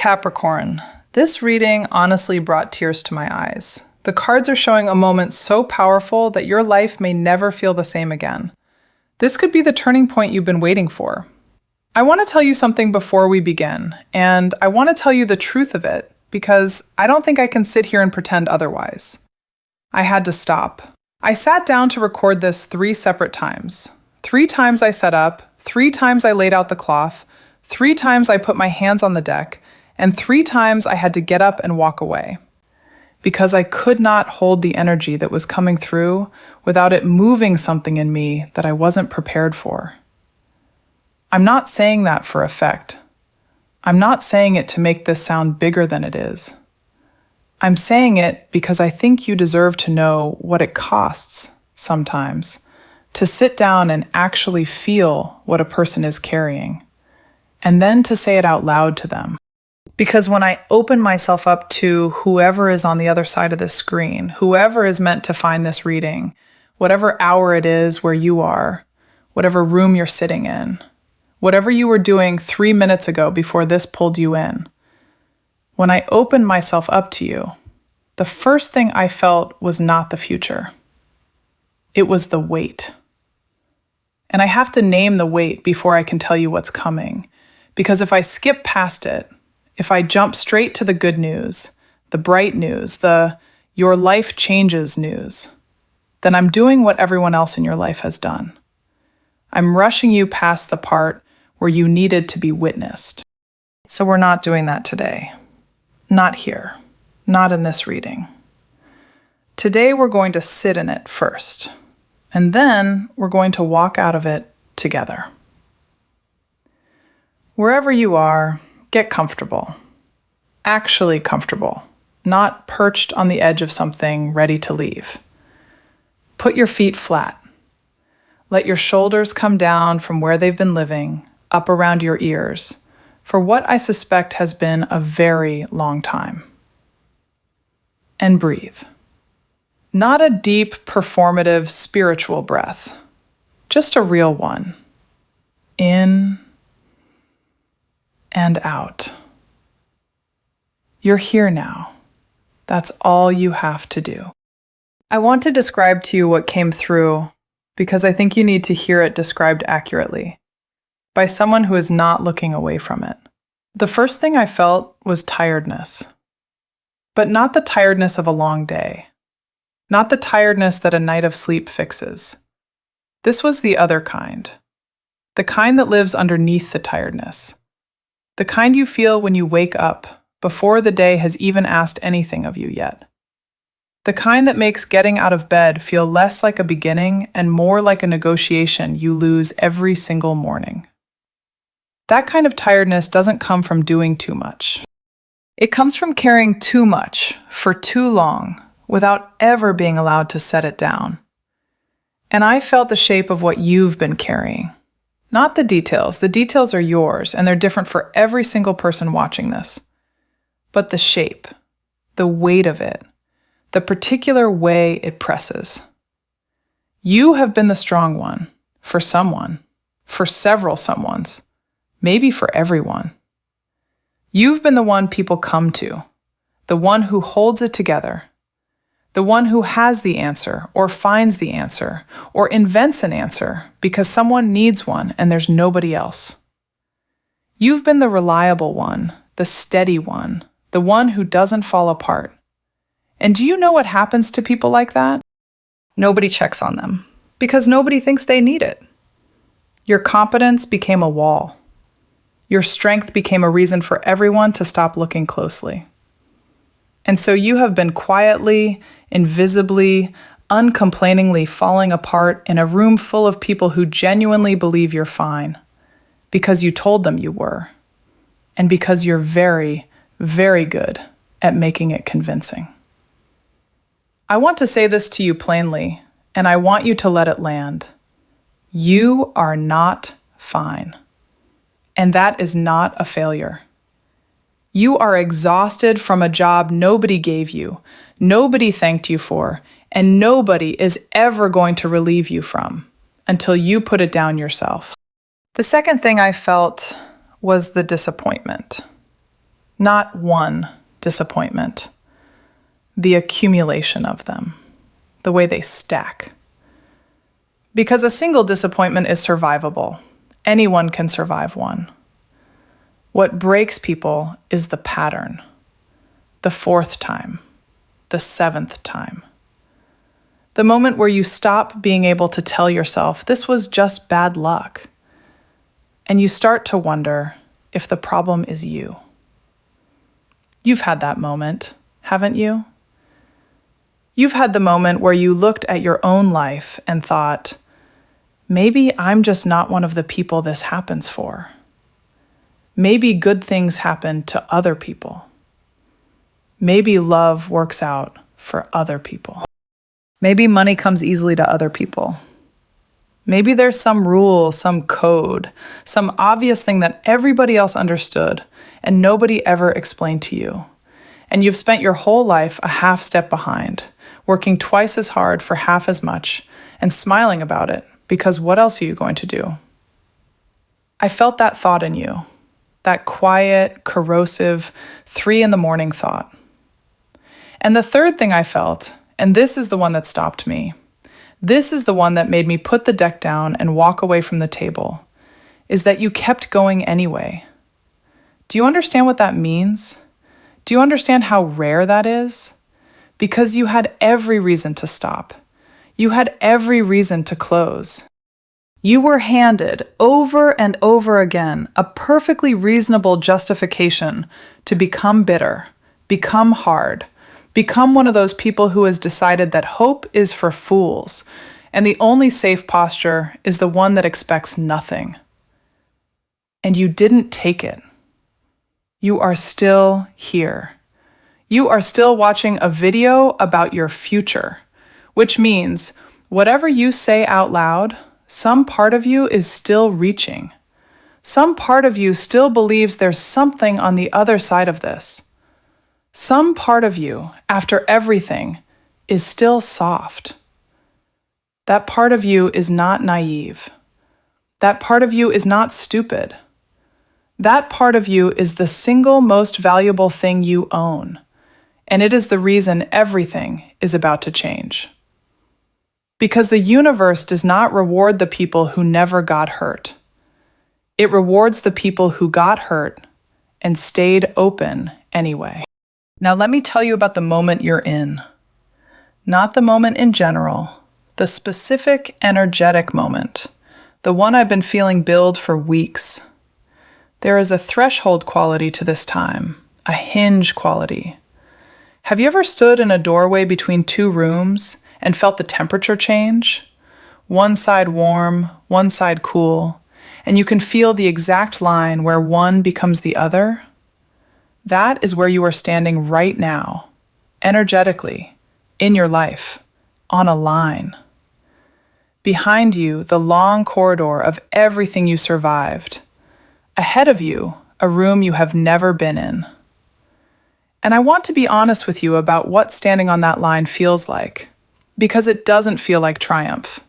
Capricorn, this reading honestly brought tears to my eyes. The cards are showing a moment so powerful that your life may never feel the same again. This could be the turning point you've been waiting for. I want to tell you something before we begin, and I want to tell you the truth of it, because I don't think I can sit here and pretend otherwise. I had to stop. I sat down to record this 3 separate times. 3 times I sat up, 3 times I laid out the cloth, 3 times I put my hands on the deck, and 3 times I had to get up and walk away. Because I could not hold the energy that was coming through without it moving something in me that I wasn't prepared for. I'm not saying that for effect. I'm not saying it to make this sound bigger than it is. I'm saying it because I think you deserve to know what it costs, sometimes, to sit down and actually feel what a person is carrying, and then to say it out loud to them. Because when I open myself up to whoever is on the other side of this screen, whoever is meant to find this reading, whatever hour it is where you are, whatever room you're sitting in, whatever you were doing 3 minutes ago before this pulled you in, when I opened myself up to you, the first thing I felt was not the future. It was the weight. And I have to name the weight before I can tell you what's coming, because if I skip past it, if I jump straight to the good news, the bright news, the your life changes news, then I'm doing what everyone else in your life has done. I'm rushing you past the part where you needed to be witnessed. So we're not doing that today. Not here. Not in this reading. Today we're going to sit in it first, and then we're going to walk out of it together. Wherever you are, get comfortable. Actually comfortable, not perched on the edge of something ready to leave. Put your feet flat. Let your shoulders come down from where they've been living, up around your ears, for what I suspect has been a very long time. And breathe. Not a deep, performative, spiritual breath, just a real one. In and out. You're here now. That's all you have to do. I want to describe to you what came through because I think you need to hear it described accurately by someone who is not looking away from it. The first thing I felt was tiredness, but not the tiredness of a long day, not the tiredness that a night of sleep fixes. This was the other kind, the kind that lives underneath the tiredness. The kind you feel when you wake up before the day has even asked anything of you yet. The kind that makes getting out of bed feel less like a beginning and more like a negotiation you lose every single morning. That kind of tiredness doesn't come from doing too much. It comes from carrying too much for too long without ever being allowed to set it down. And I felt the shape of what you've been carrying. Not the details. The details are yours, and they're different for every single person watching this. But the shape, the weight of it, the particular way it presses. You have been the strong one, for someone, for several someones, maybe for everyone. You've been the one people come to, the one who holds it together, the one who has the answer, or finds the answer, or invents an answer because someone needs one and there's nobody else. You've been the reliable one, the steady one, the one who doesn't fall apart. And do you know what happens to people like that? Nobody checks on them because nobody thinks they need it. Your competence became a wall. Your strength became a reason for everyone to stop looking closely. And so you have been quietly, invisibly, uncomplainingly falling apart in a room full of people who genuinely believe you're fine because you told them you were, and because you're very, very good at making it convincing. I want to say this to you plainly, and I want you to let it land. You are not fine, and that is not a failure. You are exhausted from a job nobody gave you, nobody thanked you for, and nobody is ever going to relieve you from until you put it down yourself. The second thing I felt was the disappointment. Not one disappointment. The accumulation of them. The way they stack. Because a single disappointment is survivable. Anyone can survive one. What breaks people is the pattern. The fourth time. The seventh time. The moment where you stop being able to tell yourself this was just bad luck. And you start to wonder if the problem is you. You've had that moment, haven't you? You've had the moment where you looked at your own life and thought, maybe I'm just not one of the people this happens for. Maybe good things happen to other people. Maybe love works out for other people. Maybe money comes easily to other people. Maybe there's some rule, some code, some obvious thing that everybody else understood and nobody ever explained to you. And you've spent your whole life a half step behind, working twice as hard for half as much and smiling about it, because what else are you going to do? I felt that thought in you, that quiet, corrosive, 3 a.m. thought. And the third thing I felt, and this is the one that stopped me, this is the one that made me put the deck down and walk away from the table, is that you kept going anyway. Do you understand what that means? Do you understand how rare that is? Because you had every reason to stop. You had every reason to close. You were handed over and over again a perfectly reasonable justification to become bitter, become hard, become one of those people who has decided that hope is for fools, and the only safe posture is the one that expects nothing. And you didn't take it. You are still here. You are still watching a video about your future, which means whatever you say out loud, some part of you is still reaching. Some part of you still believes there's something on the other side of this. Some part of you, after everything, is still soft. That part of you is not naive. That part of you is not stupid. That part of you is the single most valuable thing you own, and it is the reason everything is about to change. Because the universe does not reward the people who never got hurt. It rewards the people who got hurt and stayed open anyway. Now let me tell you about the moment you're in. Not the moment in general, the specific energetic moment, the one I've been feeling build for weeks. There is a threshold quality to this time, a hinge quality. Have you ever stood in a doorway between 2 rooms and felt the temperature change? One side warm, one side cool, and you can feel the exact line where one becomes the other? That is where you are standing right now, energetically, in your life, on a line. Behind you, the long corridor of everything you survived. Ahead of you, a room you have never been in. And I want to be honest with you about what standing on that line feels like, because it doesn't feel like triumph.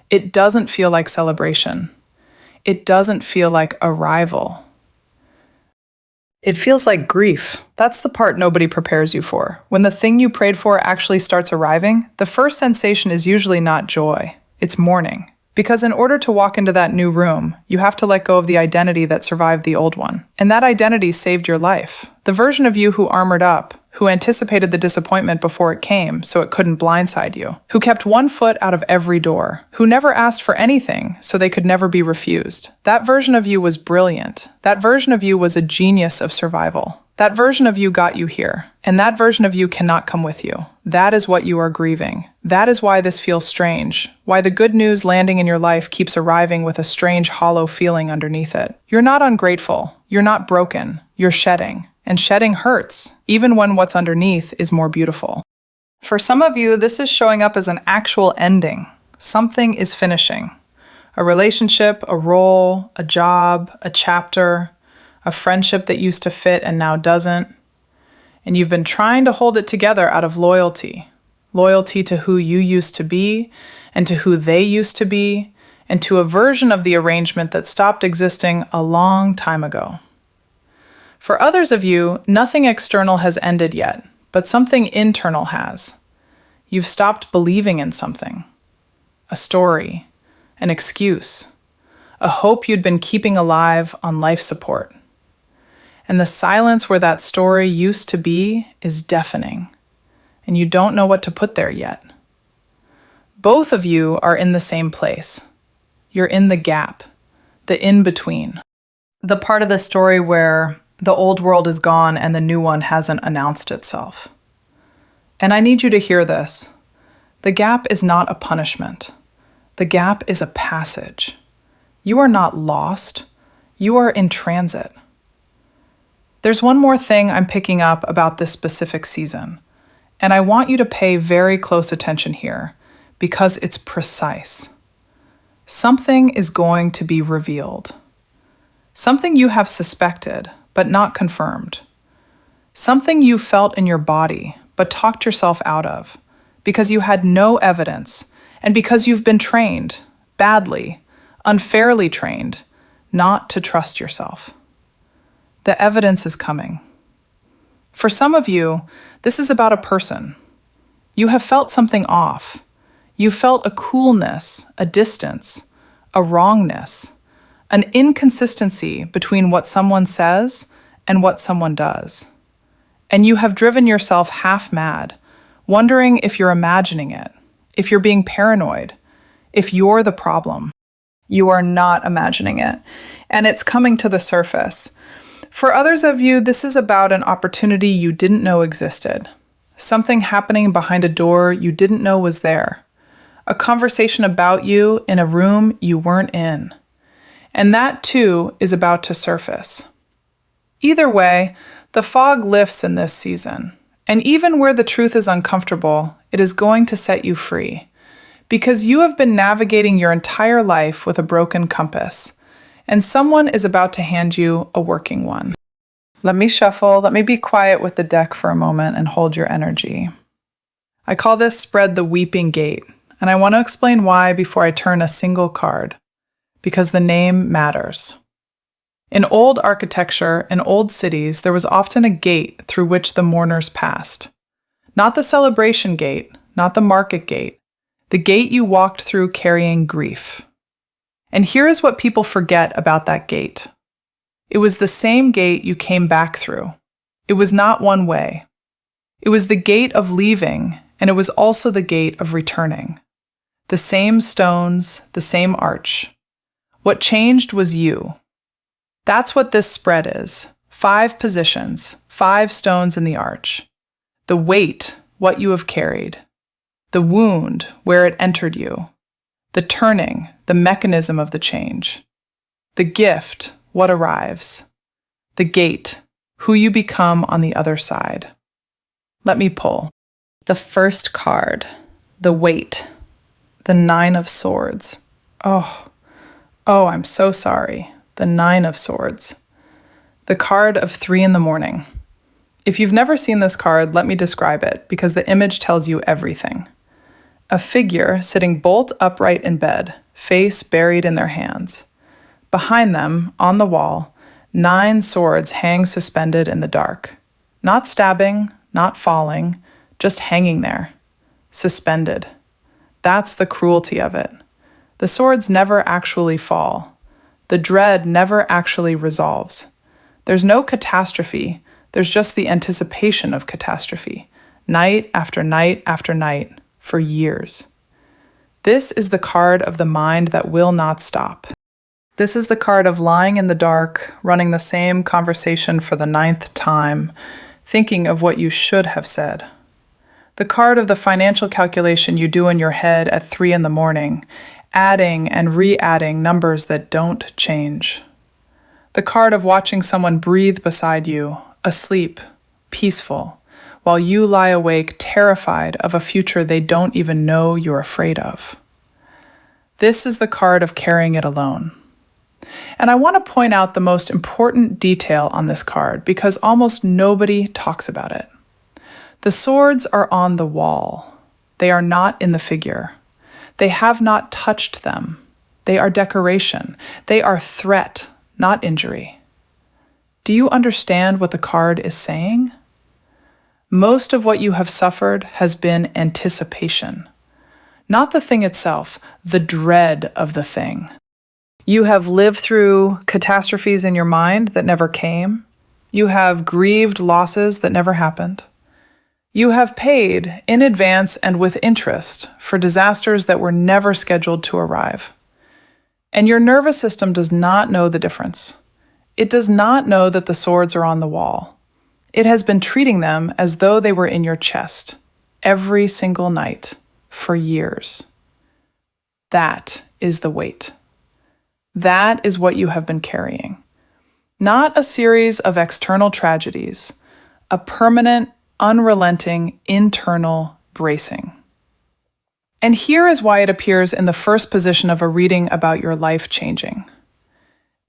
It doesn't feel like celebration. It doesn't feel like arrival. It feels like grief. That's the part nobody prepares you for. When the thing you prayed for actually starts arriving, the first sensation is usually not joy. It's mourning. Because in order to walk into that new room, you have to let go of the identity that survived the old one. And that identity saved your life. The version of you who armored up, who anticipated the disappointment before it came so it couldn't blindside you, who kept one foot out of every door, who never asked for anything so they could never be refused. That version of you was brilliant. That version of you was a genius of survival. That version of you got you here, and that version of you cannot come with you. That is what you are grieving. That is why this feels strange, why the good news landing in your life keeps arriving with a strange hollow feeling underneath it. You're not ungrateful. You're not broken. You're shedding. And shedding hurts, even when what's underneath is more beautiful. For some of you, this is showing up as an actual ending. Something is finishing. A relationship, a role, a job, a chapter, a friendship that used to fit and now doesn't. And you've been trying to hold it together out of loyalty. Loyalty to who you used to be, and to who they used to be, and to a version of the arrangement that stopped existing a long time ago. For others of you, nothing external has ended yet, but something internal has. You've stopped believing in something. A story, an excuse, a hope you'd been keeping alive on life support. And the silence where that story used to be is deafening, and you don't know what to put there yet. Both of you are in the same place. You're in the gap, the in-between. The part of the story where the old world is gone and the new one hasn't announced itself. And I need you to hear this. The gap is not a punishment. The gap is a passage. You are not lost. You are in transit. There's one more thing I'm picking up about this specific season, and I want you to pay very close attention here because it's precise. Something is going to be revealed. Something you have suspected, but not confirmed. Something you felt in your body, but talked yourself out of, because you had no evidence, and because you've been trained, badly, unfairly trained, not to trust yourself. The evidence is coming. For some of you, this is about a person. You have felt something off. You felt a coolness, a distance, a wrongness, an inconsistency between what someone says and what someone does. And you have driven yourself half mad, wondering if you're imagining it, if you're being paranoid, if you're the problem. You are not imagining it, and it's coming to the surface. For others of you, this is about an opportunity you didn't know existed, something happening behind a door you didn't know was there, a conversation about you in a room you weren't in. And that too is about to surface. Either way, the fog lifts in this season, and even where the truth is uncomfortable, it is going to set you free, because you have been navigating your entire life with a broken compass, and someone is about to hand you a working one. Let me shuffle, let me be quiet with the deck for a moment and hold your energy. I call this spread the weeping gate, and I want to explain why before I turn a single card, because the name matters. In old architecture and old cities, there was often a gate through which the mourners passed. Not the celebration gate, not the market gate, the gate you walked through carrying grief. And here is what people forget about that gate. It was the same gate you came back through. It was not one way. It was the gate of leaving, and it was also the gate of returning. The same stones, the same arch. What changed was you. That's what this spread is. 5 positions, 5 stones in the arch. The weight, what you have carried. The wound, where it entered you. The turning, the mechanism of the change. The gift, what arrives. The gate, who you become on the other side. Let me pull. The first card, the weight, the 9 of Swords. Oh, I'm so sorry. The 9 of Swords. The card of 3 in the morning. If you've never seen this card, let me describe it, because the image tells you everything. A figure sitting bolt upright in bed, face buried in their hands. Behind them, on the wall, 9 swords hang suspended in the dark. Not stabbing, not falling, just hanging there. Suspended. That's the cruelty of it. The swords never actually fall. The dread never actually resolves. There's no catastrophe, there's just the anticipation of catastrophe, night after night after night, for years. This is the card of the mind that will not stop. This is the card of lying in the dark, running the same conversation for the 9th time, thinking of what you should have said. The card of the financial calculation you do in your head at 3 in the morning, adding and re-adding numbers that don't change. The card of watching someone breathe beside you, asleep, peaceful, while you lie awake terrified of a future they don't even know you're afraid of. This is the card of carrying it alone. And I want to point out the most important detail on this card because almost nobody talks about it. The swords are on the wall. They are not in the figure. They have not touched them. They are decoration. They are threat, not injury. Do you understand what the card is saying? Most of what you have suffered has been anticipation. Not the thing itself, the dread of the thing. You have lived through catastrophes in your mind that never came. You have grieved losses that never happened. You have paid in advance and with interest for disasters that were never scheduled to arrive. And your nervous system does not know the difference. It does not know that the swords are on the wall. It has been treating them as though they were in your chest every single night for years. That is the weight. That is what you have been carrying. Not a series of external tragedies, a permanent, unrelenting, internal bracing. And here is why it appears in the first position of a reading about your life changing.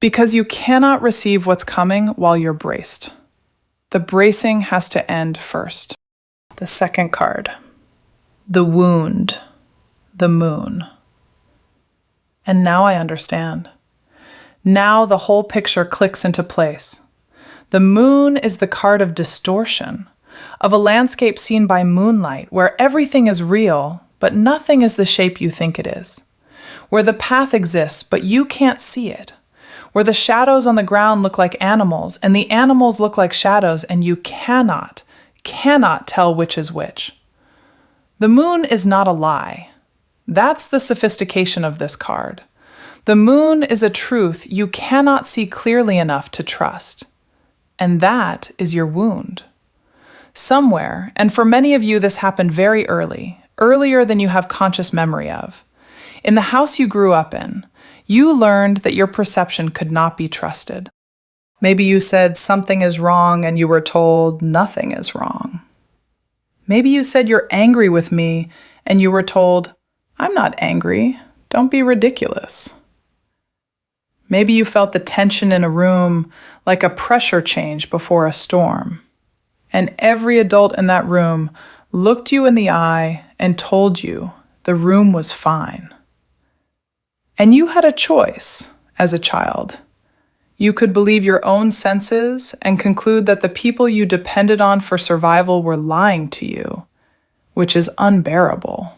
Because you cannot receive what's coming while you're braced. The bracing has to end first. The second card. The wound. The moon. And now I understand. Now the whole picture clicks into place. The moon is the card of distortion, of a landscape seen by moonlight where everything is real, but nothing is the shape you think it is. Where the path exists, but you can't see it. Where the shadows on the ground look like animals, and the animals look like shadows, and you cannot tell which is which. The moon is not a lie. That's the sophistication of this card. The moon is a truth you cannot see clearly enough to trust. And that is your wound. Somewhere, and for many of you this happened very early, earlier than you have conscious memory of. In the house you grew up in, you learned that your perception could not be trusted. Maybe you said something is wrong and you were told nothing is wrong. Maybe you said you're angry with me and you were told, I'm not angry, don't be ridiculous. Maybe you felt the tension in a room like a pressure change before a storm, and every adult in that room looked you in the eye and told you the room was fine. And you had a choice as a child. You could believe your own senses and conclude that the people you depended on for survival were lying to you, which is unbearable.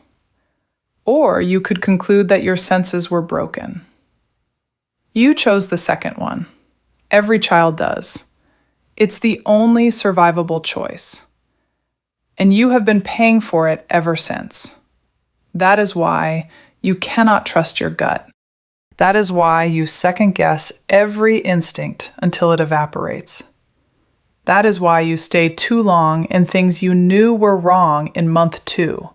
Or you could conclude that your senses were broken. You chose the second one. Every child does. It's the only survivable choice. And you have been paying for it ever since. That is why you cannot trust your gut. That is why you second-guess every instinct until it evaporates. That is why you stay too long in things you knew were wrong in month 2,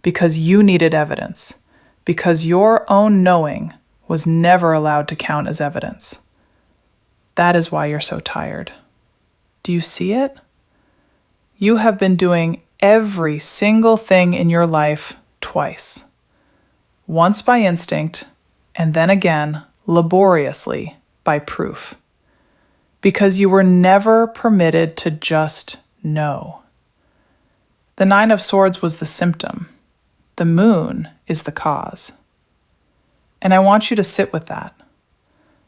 because you needed evidence, because your own knowing was never allowed to count as evidence. That is why you're so tired. Do you see it? You have been doing every single thing in your life twice. Once by instinct, and then again, laboriously, by proof. Because you were never permitted to just know. The Nine of Swords was the symptom. The moon is the cause. And I want you to sit with that.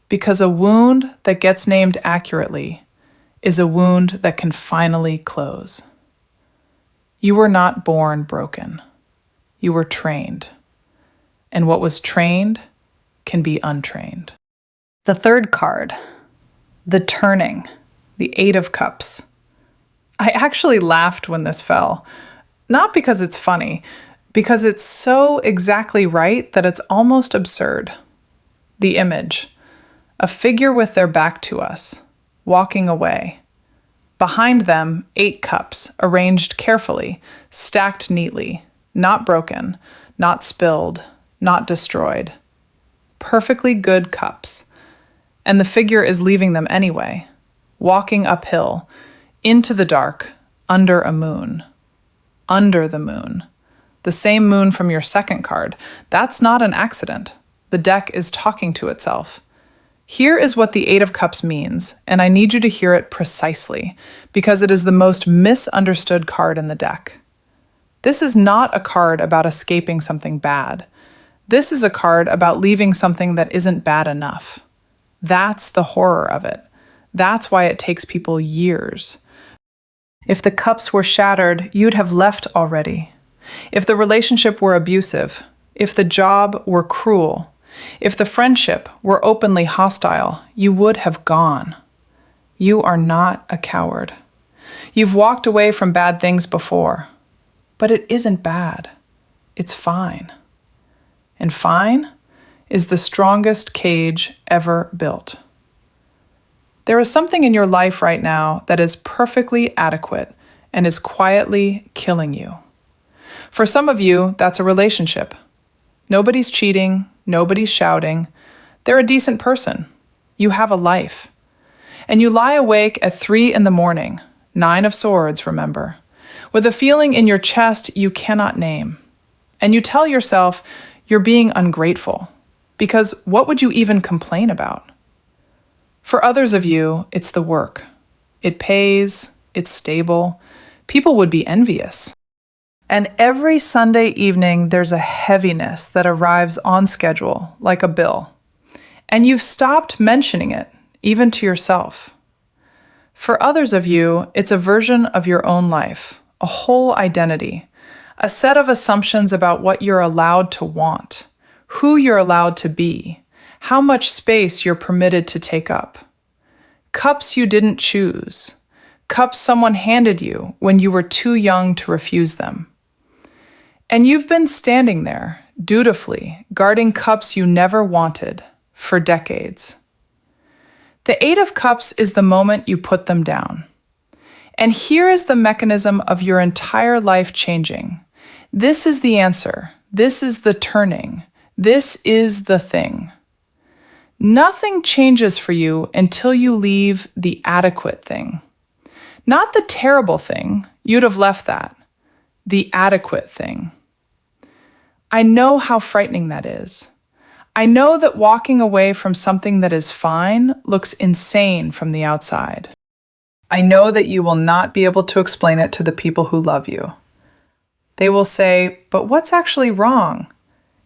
Because a wound that gets named accurately is a wound that can finally close. You were not born broken. You were trained. And what was trained can be untrained. The third card, the turning, the Eight of Cups. I actually laughed when this fell, not because it's funny, because it's so exactly right that it's almost absurd. The image, a figure with their back to us, walking away. Behind them, 8 cups, arranged carefully, stacked neatly, not broken, not spilled, not destroyed. Perfectly good cups. And the figure is leaving them anyway, walking uphill, into the dark, under a moon. Under the moon. The same moon from your second card. That's not an accident. The deck is talking to itself. Here is what the Eight of Cups means, and I need you to hear it precisely, because it is the most misunderstood card in the deck. This is not a card about escaping something bad. This is a card about leaving something that isn't bad enough. That's the horror of it. That's why it takes people years. If the cups were shattered, you'd have left already. If the relationship were abusive, if the job were cruel, if the friendship were openly hostile, you would have gone. You are not a coward. You've walked away from bad things before, but it isn't bad. It's fine. And fine is the strongest cage ever built. There is something in your life right now that is perfectly adequate and is quietly killing you. For some of you, that's a relationship. Nobody's cheating, nobody's shouting. They're a decent person. You have a life. And you lie awake at 3 a.m, 9 of Swords, remember, with a feeling in your chest you cannot name. And you tell yourself you're being ungrateful, because what would you even complain about? For others of you, it's the work. It pays, it's stable. People would be envious. And every Sunday evening, there's a heaviness that arrives on schedule, like a bill. And you've stopped mentioning it, even to yourself. For others of you, it's a version of your own life, a whole identity, a set of assumptions about what you're allowed to want, who you're allowed to be, how much space you're permitted to take up. Cups you didn't choose. Cups someone handed you when you were too young to refuse them. And you've been standing there, dutifully, guarding cups you never wanted, for decades. The 8 of Cups is the moment you put them down. And here is the mechanism of your entire life changing. This is the answer. This is the turning. This is the thing. Nothing changes for you until you leave the adequate thing. Not the terrible thing, you'd have left that. The adequate thing. I know how frightening that is. I know that walking away from something that is fine looks insane from the outside. I know that you will not be able to explain it to the people who love you. They will say, "But what's actually wrong?"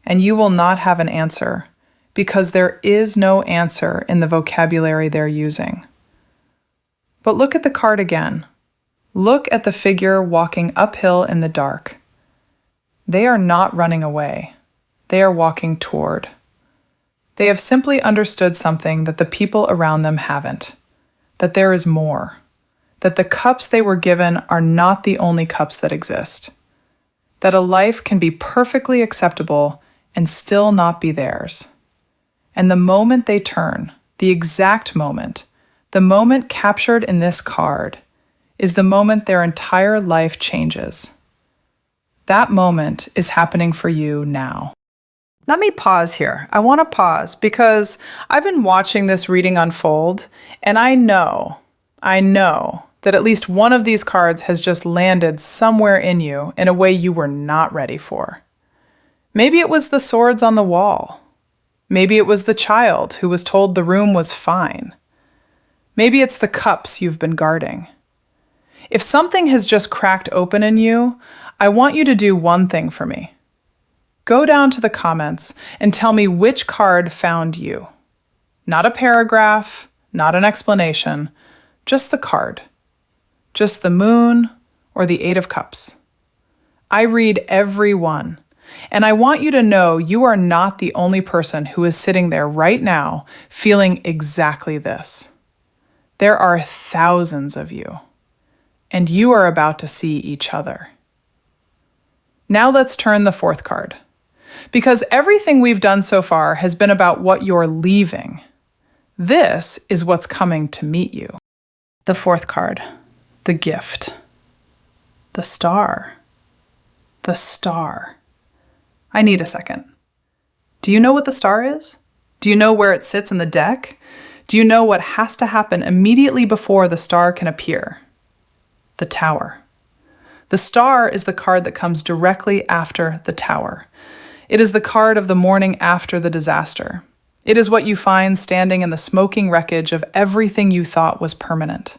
And you will not have an answer, because there is no answer in the vocabulary they're using. But look at the card again. Look at the figure walking uphill in the dark. They are not running away. They are walking toward. They have simply understood something that the people around them haven't, that there is more, that the cups they were given are not the only cups that exist, that a life can be perfectly acceptable and still not be theirs. And the moment they turn, the exact moment, the moment captured in this card, is the moment their entire life changes. That moment is happening for you now. Let me pause here. I want to pause because I've been watching this reading unfold, and I know that at least one of these cards has just landed somewhere in you in a way you were not ready for. Maybe it was the swords on the wall. Maybe it was the child who was told the room was fine. Maybe it's the cups you've been guarding. If something has just cracked open in you, I want you to do one thing for me. Go down to the comments and tell me which card found you. Not a paragraph, not an explanation, just the card. Just the moon or the 8 of Cups. I read every one. And I want you to know you are not the only person who is sitting there right now feeling exactly this. There are thousands of you, and you are about to see each other. Now let's turn the 4th card, because everything we've done so far has been about what you're leaving. This is what's coming to meet you. The 4th card, the gift, the star, the star. I need a second. Do you know what the star is? Do you know where it sits in the deck? Do you know what has to happen immediately before the star can appear? The Tower. The star is the card that comes directly after the Tower. It is the card of the morning after the disaster. It is what you find standing in the smoking wreckage of everything you thought was permanent.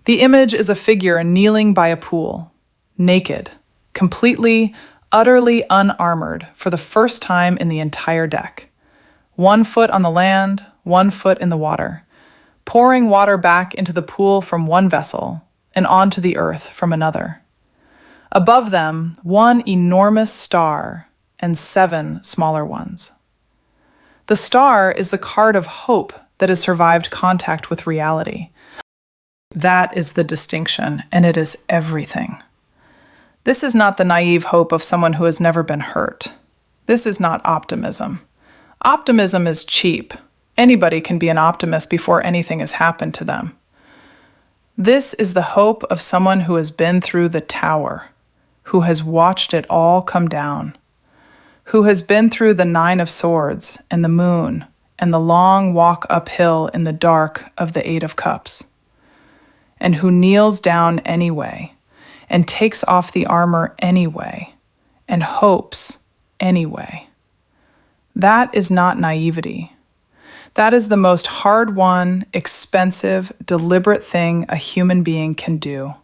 The image is a figure kneeling by a pool, naked, completely, utterly unarmored for the first time in the entire deck. 1 foot on the land, 1 foot in the water, pouring water back into the pool from one vessel and onto the earth from another. Above them, one enormous star and 7 smaller ones. The star is the card of hope that has survived contact with reality. That is the distinction, and it is everything. This is not the naive hope of someone who has never been hurt. This is not optimism. Optimism is cheap. Anybody can be an optimist before anything has happened to them. This is the hope of someone who has been through the tower, who has watched it all come down, who has been through the 9 of Swords and the moon and the long walk uphill in the dark of the 8 of Cups, and who kneels down anyway and takes off the armor anyway and hopes anyway. That is not naivety. That is the most hard-won, expensive, deliberate thing a human being can do,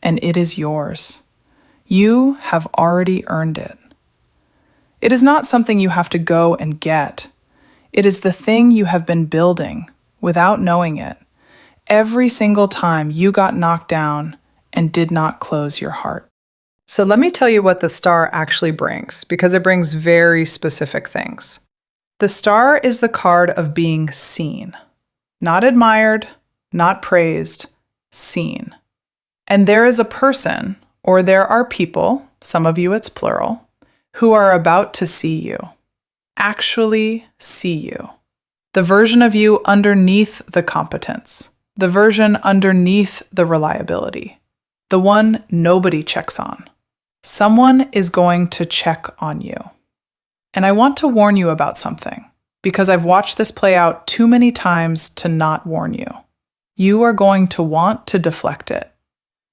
and it is yours. You have already earned it. It is not something you have to go and get. It is the thing you have been building without knowing it every single time you got knocked down and did not close your heart. So let me tell you what the star actually brings, because it brings very specific things. The star is the card of being seen. Not admired, not praised, seen. And there is a person, or there are people, some of you it's plural, who are about to see you. Actually see you. The version of you underneath the competence. The version underneath the reliability. The one nobody checks on. Someone is going to check on you. And I want to warn you about something, because I've watched this play out too many times to not warn you. You are going to want to deflect it.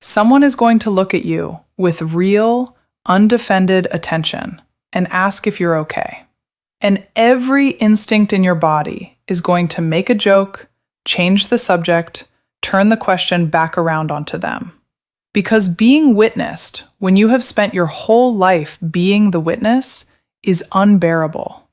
Someone is going to look at you with real, undefended attention and ask if you're okay. And every instinct in your body is going to make a joke, change the subject, turn the question back around onto them. Because being witnessed, when you have spent your whole life being the witness, is unbearable.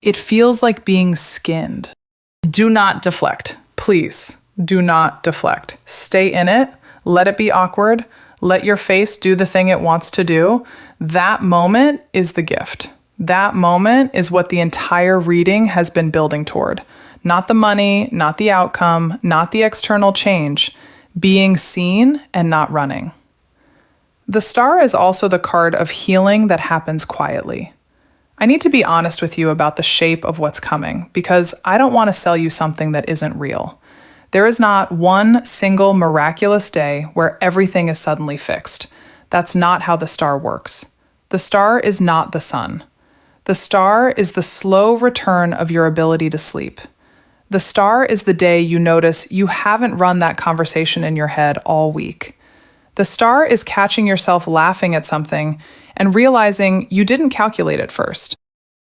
It feels like being skinned. Do not deflect. Please, do not deflect. Stay in it. Let it be awkward. Let your face do the thing it wants to do. That moment is the gift. That moment is what the entire reading has been building toward. Not the money, not the outcome, not the external change. Being seen and not running. The star is also the card of healing that happens quietly. I need to be honest with you about the shape of what's coming, because I don't want to sell you something that isn't real. There is not one single miraculous day where everything is suddenly fixed. That's not how the star works. The star is not the sun. The star is the slow return of your ability to sleep. The star is the day you notice you haven't run that conversation in your head all week. The star is catching yourself laughing at something and realizing you didn't calculate it first.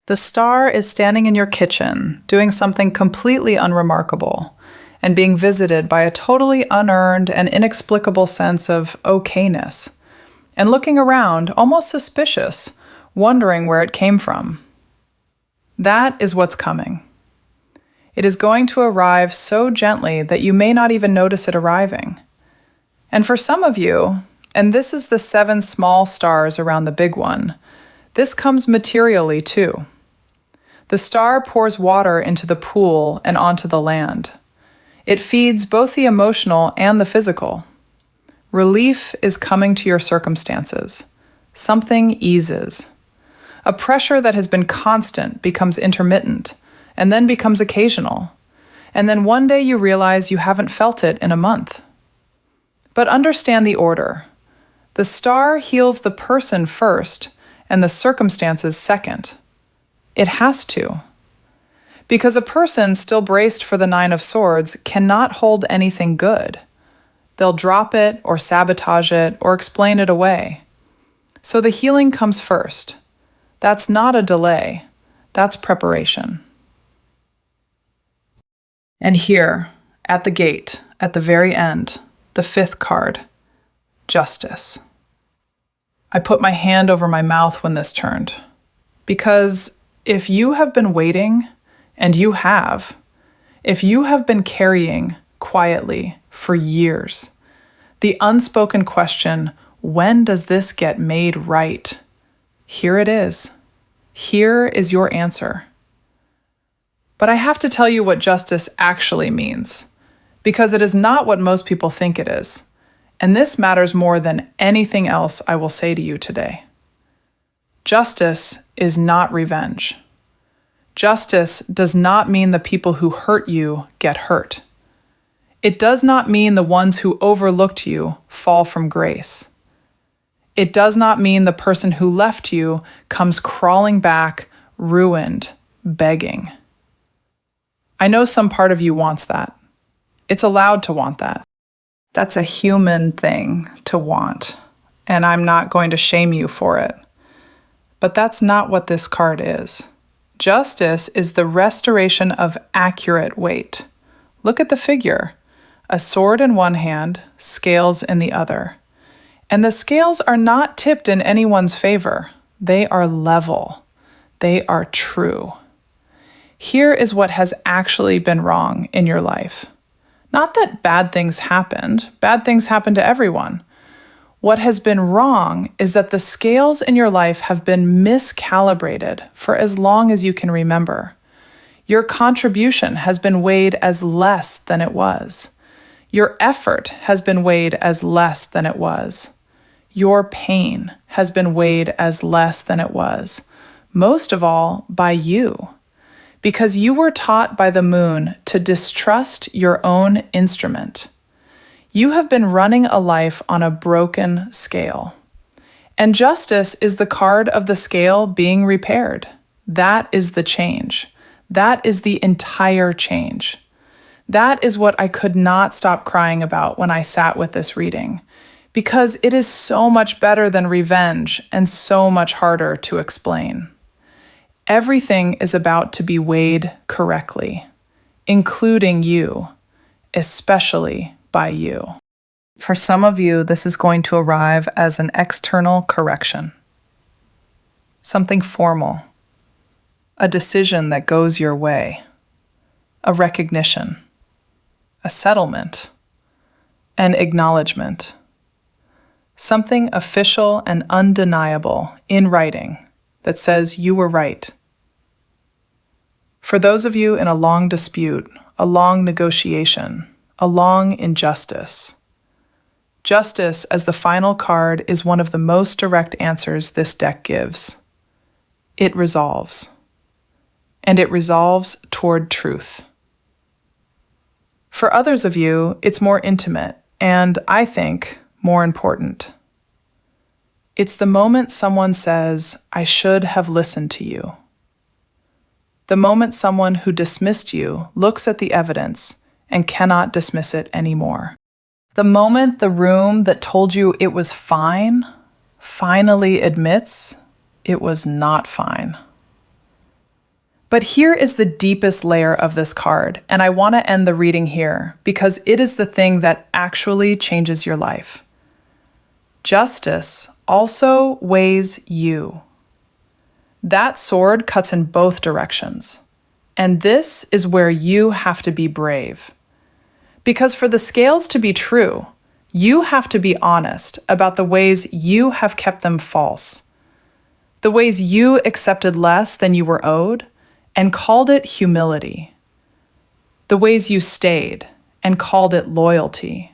The star is standing in your kitchen, doing something completely unremarkable, and being visited by a totally unearned and inexplicable sense of okayness, and looking around, almost suspicious, wondering where it came from. That is what's coming. It is going to arrive so gently that you may not even notice it arriving. And for some of you, and this is the 7 small stars around the big one, this comes materially too. The star pours water into the pool and onto the land. It feeds both the emotional and the physical. Relief is coming to your circumstances. Something eases. A pressure that has been constant becomes intermittent, and then becomes occasional. And then one day you realize you haven't felt it in a month. But understand the order. The star heals the person first, and the circumstances second. It has to. Because a person still braced for the 9 of Swords cannot hold anything good. They'll drop it, or sabotage it, or explain it away. So the healing comes first. That's not a delay. That's preparation. And here, at the gate, at the very end, the 5th card, Justice. I put my hand over my mouth when this turned, because if you have been waiting, and you have, If you have been carrying quietly for years the unspoken question, when does this get made right? Here it is. Here is your answer. But I have to tell you what justice actually means, because it is not what most people think it is. And this matters more than anything else I will say to you today. Justice is not revenge. Justice does not mean the people who hurt you get hurt. It does not mean the ones who overlooked you fall from grace. It does not mean the person who left you comes crawling back, ruined, begging. I know some part of you wants that. It's allowed to want that. That's a human thing to want, and I'm not going to shame you for it. But that's not what this card is. Justice is the restoration of accurate weight. Look at the figure. A sword in one hand, scales in the other. And the scales are not tipped in anyone's favor. They are level. They are true. Here is what has actually been wrong in your life. Not that bad things happened. Bad things happen to everyone. What has been wrong is that the scales in your life have been miscalibrated for as long as you can remember. Your contribution has been weighed as less than it was. Your effort has been weighed as less than it was. Your pain has been weighed as less than it was. Most of all, by you. Because you were taught by the moon to distrust your own instrument. You have been running a life on a broken scale. And justice is the card of the scale being repaired. That is the change. That is the entire change. That is what I could not stop crying about when I sat with this reading, because it is so much better than revenge and so much harder to explain. Everything is about to be weighed correctly, including you, especially by you. For some of you, this is going to arrive as an external correction, something formal, a decision that goes your way, a recognition, a settlement, an acknowledgement, something official and undeniable in writing that says you were right. For those of you in a long dispute, a long negotiation, a long injustice, justice as the final card is one of the most direct answers this deck gives. It resolves. And it resolves toward truth. For others of you, it's more intimate and, I think, more important. It's the moment someone says, I should have listened to you. The moment someone who dismissed you looks at the evidence and cannot dismiss it anymore. The moment the room that told you it was fine finally admits it was not fine. But here is the deepest layer of this card, and I want to end the reading here because it is the thing that actually changes your life. Justice also weighs you. That sword cuts in both directions, and this is where you have to be brave. Because for the scales to be true, you have to be honest about the ways you have kept them false, the ways you accepted less than you were owed, and called it humility. The ways you stayed and called it loyalty.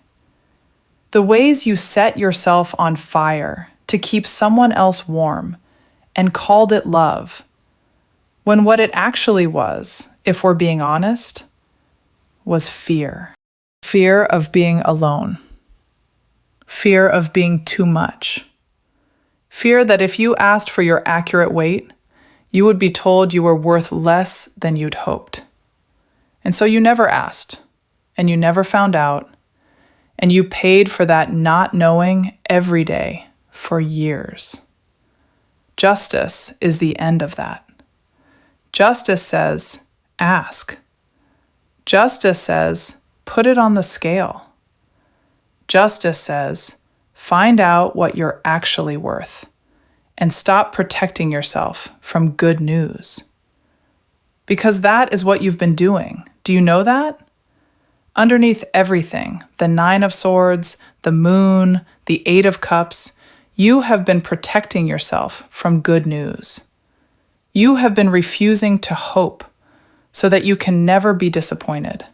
The ways you set yourself on fire to keep someone else warm and called it love, when what it actually was, if we're being honest, was fear. Fear of being alone. Fear of being too much. Fear that if you asked for your accurate weight, you would be told you were worth less than you'd hoped. And so you never asked, and you never found out, and you paid for that not knowing every day for years. Justice is the end of that. Justice says, ask. Justice says, put it on the scale. Justice says, find out what you're actually worth. And stop protecting yourself from good news. Because that is what you've been doing Do you know that? Underneath everything, the Nine of Swords, the Moon, the Eight of Cups, you have been protecting yourself from good news. You have been refusing to hope so that you can never be disappointed.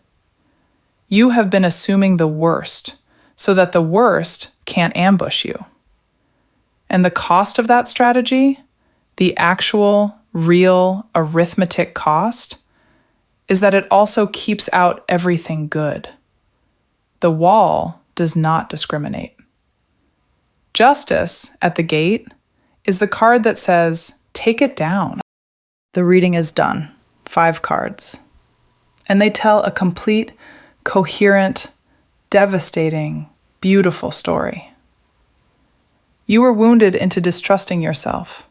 You have been assuming the worst so that the worst can't ambush you. And the cost of that strategy, the actual, real, arithmetic cost, is that it also keeps out everything good. The wall does not discriminate. Justice at the gate is the card that says, take it down. The reading is done. 5 cards. And they tell a complete, coherent, devastating, beautiful story. You were wounded into distrusting yourself.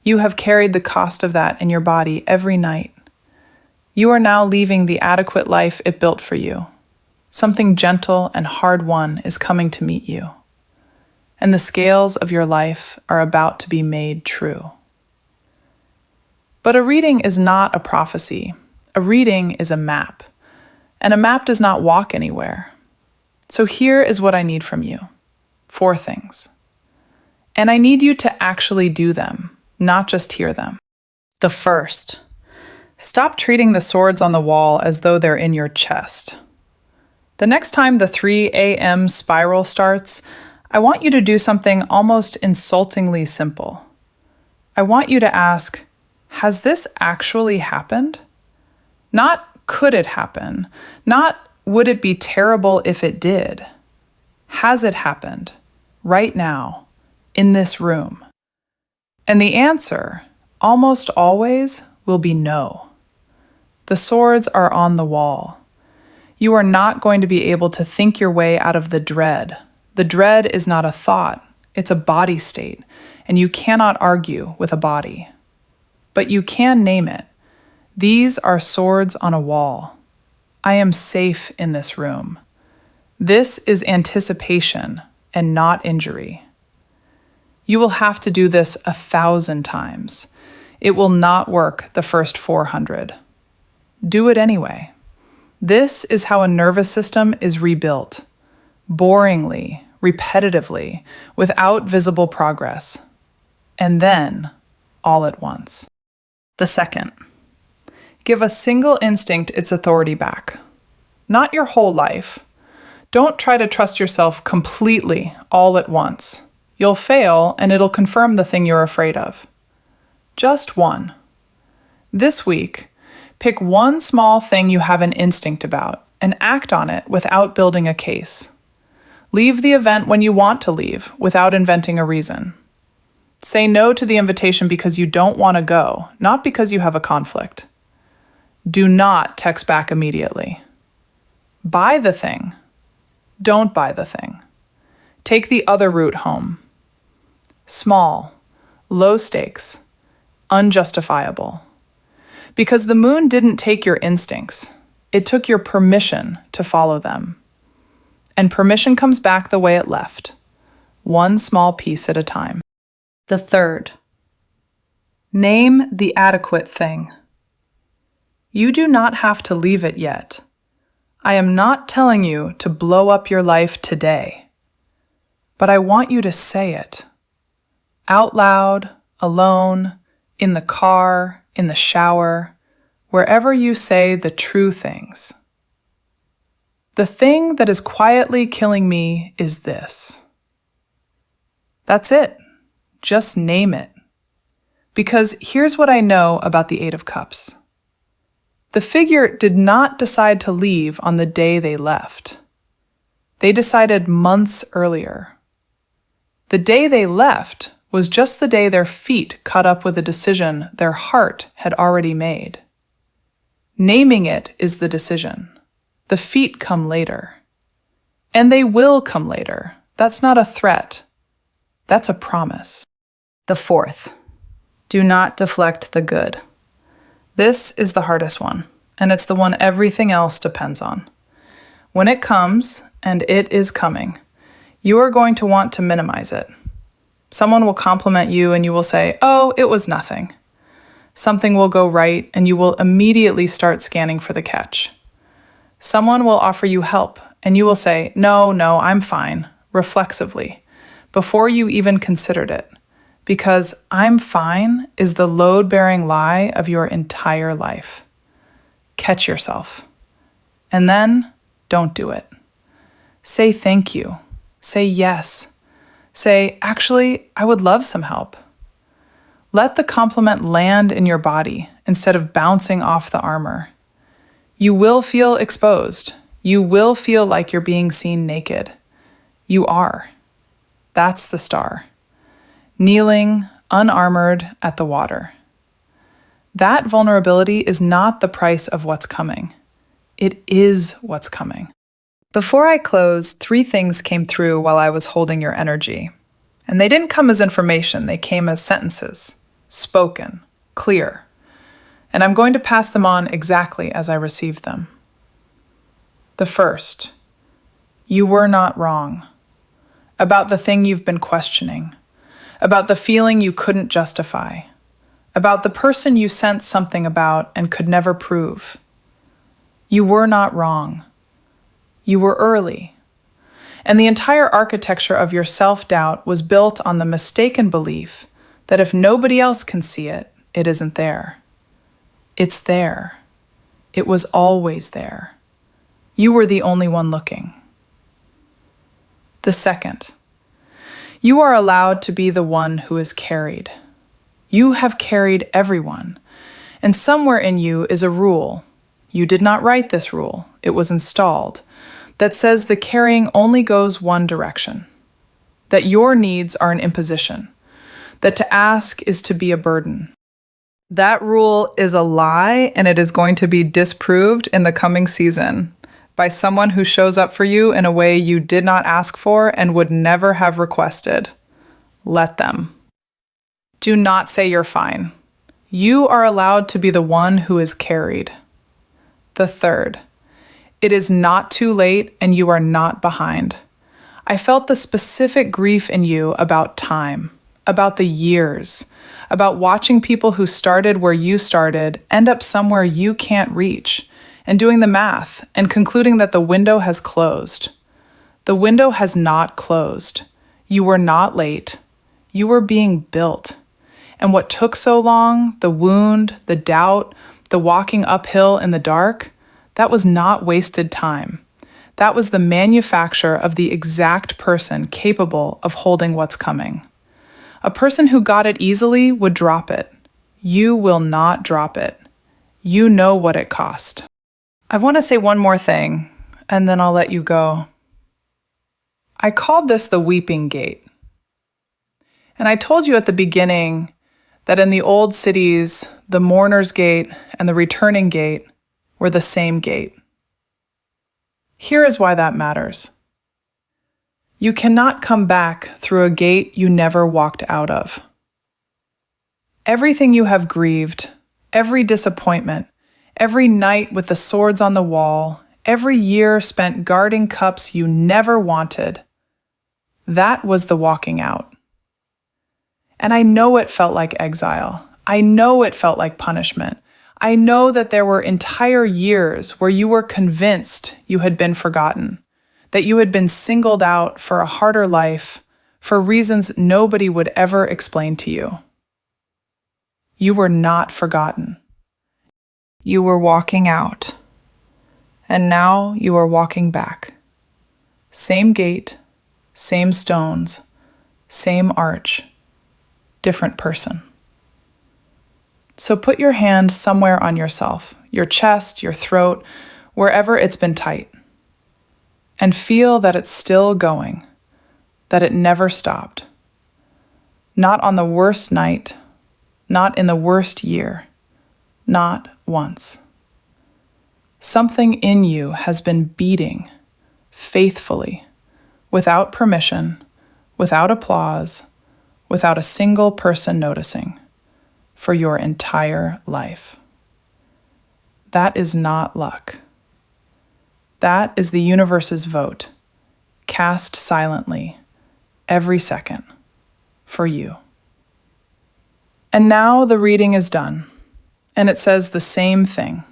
You have carried the cost of that in your body every night. You are now leaving the adequate life it built for you. Something gentle and hard-won is coming to meet you. And the scales of your life are about to be made true. But a reading is not a prophecy. A reading is a map. And a map does not walk anywhere. So here is what I need from you. 4 things. And I need you to actually do them, not just hear them. The first, stop treating the swords on the wall as though they're in your chest. The next time the 3 a.m. spiral starts, I want you to do something almost insultingly simple. I want you to ask, has this actually happened? Not could it happen? Not would it be terrible if it did? Has it happened? Right now, in this room? And the answer, almost always, will be no. The swords are on the wall. You are not going to be able to think your way out of the dread. The dread is not a thought, it's a body state, and you cannot argue with a body. But you can name it. These are swords on a wall. I am safe in this room. This is anticipation and not injury. You will have to do this 1,000 times. It will not work the first 400. Do it anyway. This is how a nervous system is rebuilt. Boringly, repetitively, without visible progress. And then, all at once. The second, give a single instinct its authority back. Not your whole life. Don't try to trust yourself completely all at once. You'll fail and it'll confirm the thing you're afraid of. Just one. This week, pick one small thing you have an instinct about and act on it without building a case. Leave the event when you want to leave without inventing a reason. Say no to the invitation because you don't want to go, not because you have a conflict. Do not text back immediately. Buy the thing. Don't buy the thing. Take the other route home. Small, low stakes, unjustifiable. Because the moon didn't take your instincts. It took your permission to follow them. And permission comes back the way it left, one small piece at a time. The third, name the adequate thing. You do not have to leave it yet. I am not telling you to blow up your life today, but I want you to say it. Out loud, alone, in the car, in the shower, wherever you say the true things. The thing that is quietly killing me is this. That's it. Just name it. Because here's what I know about the 8 of Cups. The figure did not decide to leave on the day they left. They decided months earlier. The day they left was just the day their feet caught up with a decision their heart had already made. Naming it is the decision. The feet come later. And they will come later. That's not a threat. That's a promise. The fourth, do not deflect the good. This is the hardest one, and it's the one everything else depends on. When it comes, and it is coming, you are going to want to minimize it. Someone will compliment you and you will say, "Oh, it was nothing." Something will go right and you will immediately start scanning for the catch. Someone will offer you help, and you will say, "No, no, I'm fine," reflexively, before you even considered it. Because "I'm fine" is the load-bearing lie of your entire life. Catch yourself. And then, don't do it. Say thank you. Say yes. Say, "Actually, I would love some help." Let the compliment land in your body instead of bouncing off the armor. You will feel exposed. You will feel like you're being seen naked. You are. That's the star. Kneeling, unarmored at the water. That vulnerability is not the price of what's coming. It is what's coming. Before I close, 3 things came through while I was holding your energy. And they didn't come as information, they came as sentences, spoken, clear. And I'm going to pass them on exactly as I received them. The first, you were not wrong. About the thing you've been questioning. About the feeling you couldn't justify. About the person you sensed something about and could never prove. You were not wrong. You were early. And the entire architecture of your self-doubt was built on the mistaken belief that if nobody else can see it, it isn't there. It's there. It was always there. You were the only one looking. The second, you are allowed to be the one who is carried. You have carried everyone, and somewhere in you is a rule. You did not write this rule, it was installed, that says the carrying only goes one direction, that your needs are an imposition, that to ask is to be a burden. That rule is a lie, and it is going to be disproved in the coming season by someone who shows up for you in a way you did not ask for and would never have requested. Let them. Do not say you're fine. You are allowed to be the one who is carried. The third, it is not too late and you are not behind. I felt the specific grief in you about time, about the years, about watching people who started where you started end up somewhere you can't reach, and doing the math and concluding that the window has closed. The window has not closed. You were not late. You were being built. And what took so long, the wound, the doubt, the walking uphill in the dark, that was not wasted time. That was the manufacture of the exact person capable of holding what's coming. A person who got it easily would drop it. You will not drop it. You know what it cost. I want to say one more thing, and then I'll let you go. I called this the weeping gate. And I told you at the beginning that in the old cities, the mourner's gate and the returning gate were the same gate. Here is why that matters. You cannot come back through a gate you never walked out of. Everything you have grieved, every disappointment, every night with the swords on the wall, every year spent guarding cups you never wanted, that was the walking out. And I know it felt like exile. I know it felt like punishment. I know that there were entire years where you were convinced you had been forgotten, that you had been singled out for a harder life for reasons nobody would ever explain to you. You were not forgotten. You were walking out, and now you are walking back. Same gate, same stones, same arch, different person. So put your hand somewhere on yourself, your chest, your throat, wherever it's been tight, and feel that it's still going, that it never stopped. Not on the worst night, not in the worst year, not once. Something in you has been beating faithfully, without permission, without applause, without a single person noticing, for your entire life. That is not luck. That is the universe's vote, cast silently, every second, for you. And now the reading is done, and it says the same thing.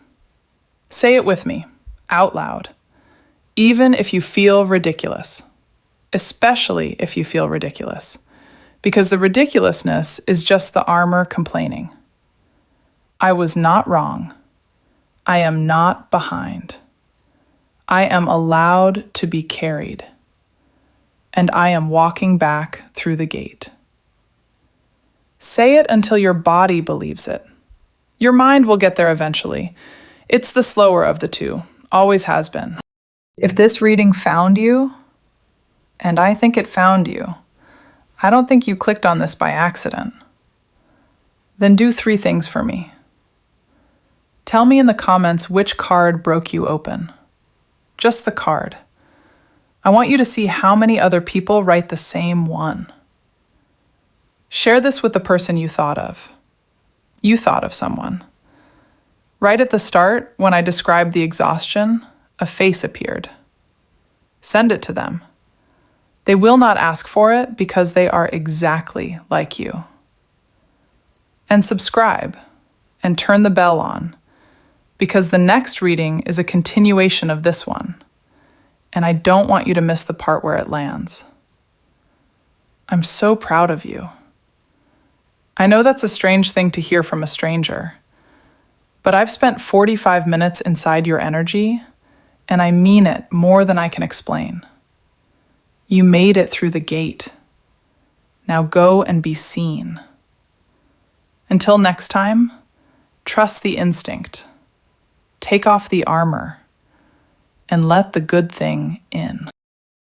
Say it with me. out loud, even if you feel ridiculous, especially if you feel ridiculous, because the ridiculousness is just the armor complaining. I was not wrong. I am not behind. I am allowed to be carried, and I am walking back through the gate. Say it until your body believes it. Your mind will get there eventually. It's the slower of the two, always has been. If this reading found you, and I think it found you, I don't think you clicked on this by accident, then do 3 things for me. Tell me in the comments which card broke you open. Just the card. I want you to see how many other people write the same one. Share this with the person you thought of. You thought of someone. Right at the start, when I described the exhaustion, a face appeared. Send it to them. They will not ask for it because they are exactly like you. And subscribe and turn the bell on, because the next reading is a continuation of this one, and I don't want you to miss the part where it lands. I'm so proud of you. I know that's a strange thing to hear from a stranger, but I've spent 45 minutes inside your energy, and I mean it more than I can explain. You made it through the gate. Now go and be seen. Until next time, trust the instinct. Take off the armor and let the good thing in.